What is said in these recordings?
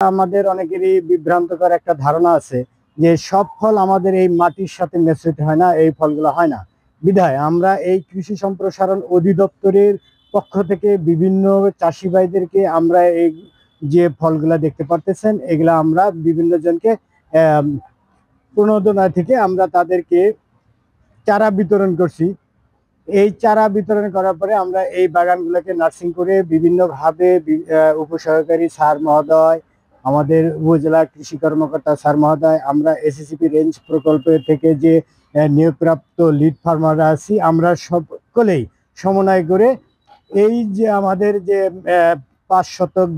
আমাদের অনেকেরই বিভ্রান্তকর একটা ধারণা আছে যে সব ফল আমাদের এই মাটির সাথে মেসেট হয় না, এই ফলগুলো হয় না। বিধায় আমরা এই কৃষি সম্প্রসারণ অধিদপ্তরের পক্ষ থেকে বিভিন্ন চাষি ভাইদেরকে আমরা এই যে ফলগুলা দেখতে পারতেছেন, এগুলা আমরা বিভিন্ন জনকে প্রণোদনা থেকে আমরা তাদেরকে চারা বিতরণ করছি। এই চারা বিতরণ করার পরে আমরা এই বাগানগুলোকে নার্সিং করে বিভিন্নভাবে উপসহকারী স্যার মহোদয়, আমাদের উপজেলা কৃষি কর্মকর্তা স্যার মহোদয়, আমরা এসএসসিপি রেঞ্জ প্রকল্প থেকে যে নিয়োগপ্রাপ্ত লিড ফার্মাররা আছি, আমরা সকলেই সমন্বয় করে এই যে আমাদের যে 5 শতক,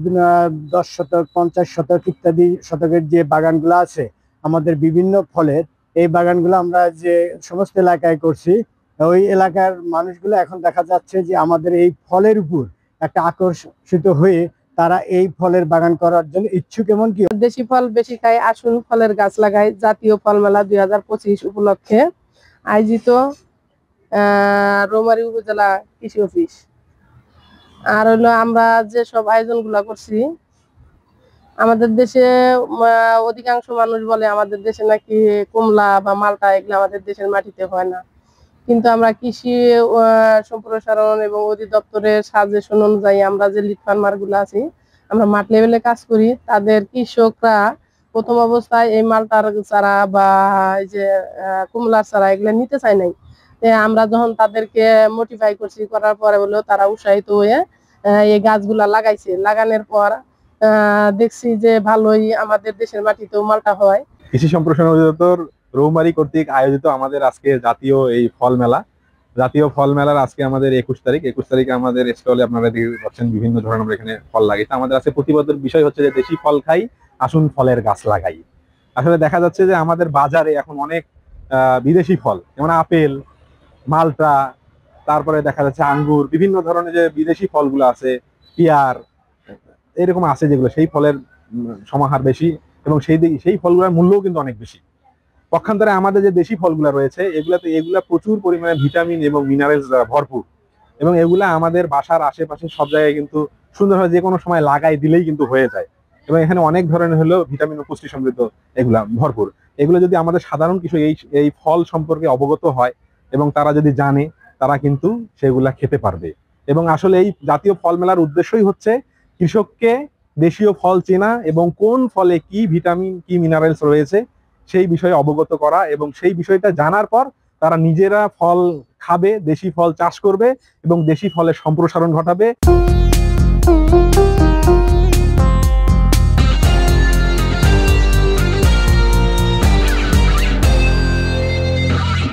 10 শতক, 50 শতক ইত্যাদি শতকের যে বাগানগুলো আছে আমাদের বিভিন্ন ফলের, এই বাগানগুলো আমরা যে সমস্ত এলাকায় করছি, ওই এলাকার মানুষগুলো এখন দেখা যাচ্ছে যে আমাদের এই ফলের উপর একটা আকর্ষিত হয়ে তারা এই ফলের বাগান করার জন্য ইচ্ছুক। এমনকি দেশি ফল বেশি খাই, আসুন ফলের গাছ লাগাই জাতীয় ফল মেলা 2025 উপলক্ষে আয়োজিত রৌমারী উপজেলা কৃষি অফিস। আর হলো আমরা যে সব আয়োজন গুলা করছি, আমাদের দেশে অধিকাংশ মানুষ বলে আমাদের দেশে নাকি কমলা বা মালটা এগুলো আমাদের দেশের মাটিতে হয় না, কিন্তু আমরা কৃষি সম্প্রসারণ এবং অধিদপ্তরের সাজেশন অনুযায়ী আমরা যে লিড ফার্মার গুলো আছি, আমরা মাঠ লেভেলে কাজ করি। তাদের কৃষকরা প্রথম অবস্থায় এই মালটার চারা বা এই যে কুমলার চারা এগুলো নিতে চায় নাই। আমরা যখন তাদেরকে মোটিফাই করছি, করার পরে হলো তারা উৎসাহিত হয়ে এই গাছগুলা লাগাইছে। লাগানোর পর দেখছি যে ভালোই আমাদের দেশের মাটিতেও মালটা হয়। কৃষি সম্প্রসারণ অধিদপ্তর রৌমারী কর্তৃক আয়োজিত আমাদের আজকে জাতীয় এই ফল মেলা, জাতীয় ফল মেলার আজকে আমাদের 21 তারিখ। 21 তারিখে আমাদের স্টলে আপনারা দেখতে পাচ্ছেন বিভিন্ন ধরনের আমরা এখানে ফল লাগাই। আমাদের আজকে প্রতিবাদের বিষয় হচ্ছে যে দেশি ফল খাই, আসুন ফলের গাছ লাগাই। আসলে দেখা যাচ্ছে যে আমাদের বাজারে এখন অনেক বিদেশি ফল, যেমন আপেল, মালটা, তারপরে দেখা যাচ্ছে আঙ্গুর, বিভিন্ন ধরনের যে বিদেশি ফলগুলো আছে, পিয়ার এরকম আছে যেগুলো, সেই ফলের সমাহার বেশি এবং সেই ফলগুলোর মূল্যও কিন্তু অনেক বেশি। পক্ষান্তরে আমাদের যে দেশি ফলগুলো রয়েছে এগুলা প্রচুর পরিমাণে ভিটামিন এবং মিনারেলস দ্বারা ভরপুর, এবং এগুলা আমাদের বাসার আশেপাশে সব জায়গায় কিন্তু সুন্দরভাবে যে কোনো সময় লাগাই দিলেই কিন্তু হয়ে যায়, এবং এখানে অনেক ধরনের হলো ভিটামিন ও পুষ্টি সমৃদ্ধ এগুলা ভরপুর। এগুলো যদি আমাদের সাধারণ কিছু এই ফল সম্পর্কে অবগত হয় এবং তারা যদি জানে, তারা কিন্তু সেগুলা খেতে পারবে। এবং আসলে এই জাতীয় ফল মেলার উদ্দেশ্যই হচ্ছে কৃষককে দেশীয় ফল চেনা এবং কোন ফলে কি ভিটামিন কি মিনারেলস রয়েছে সেই বিষয়ে অবগত করা, এবং সেই বিষয়টা জানার পর তারা নিজেরা ফল খাবে, দেশি ফল চাষ করবে এবং দেশি ফলের সম্প্রসারণ ঘটাবে।